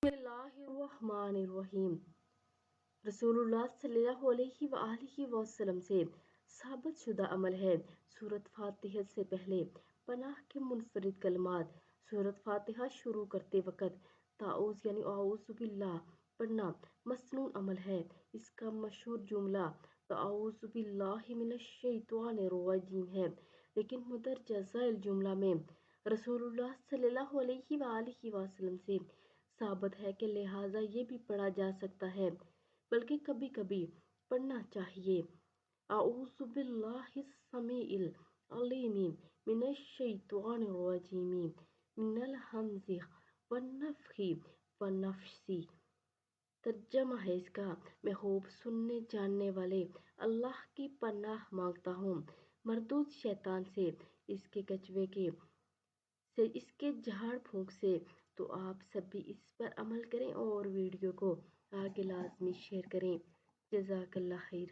बिस्मिल्लाहिर्रहमानिर्रहीम। रसूलुल्लाह सल्लल्लाहु अलैहि वआलिहि वसल्लम से साबित शुदा अमल है सूरत फातिहा से पहले पनाह के मुनफरिद कलमात। सूरत फातिहा शुरू करते वक़्त ताऊज़ यानी औज़ु बिल्लाह पढ़ना मसनून अमल है। इसका मशहूर जुमला ताऊज़ु बिल्लाहि मिनश शैतानिर रजीम है, लेकिन मुदर्रजा ज़ैल जुमला में रसूलुल्लाह सल्लल्लाहु अलैहि वआलिहि वसल्लम से साबित है कि लिहाजा ये भी पढ़ा जा सकता है, बल्कि कभी कभी पढ़ना चाहिए। अऊज़ु बिल्लाहिस समीइल अलीमी मिनश शैतानिर रजीम मिनल हमज़ि वन्नफ़ख़ि वन्नफ़्सी। तर्जमा है इसका, मैं खूब सुनने जानने वाले अल्लाह की पनाह मांगता हूँ मरदूद शैतान से, इसके कछुए से, इसके झाड़ फूंक से। तो आप सब भी इस पर अमल करें और वीडियो को आगे लाजमी शेयर करें। जज़ाकल्लाह खैर।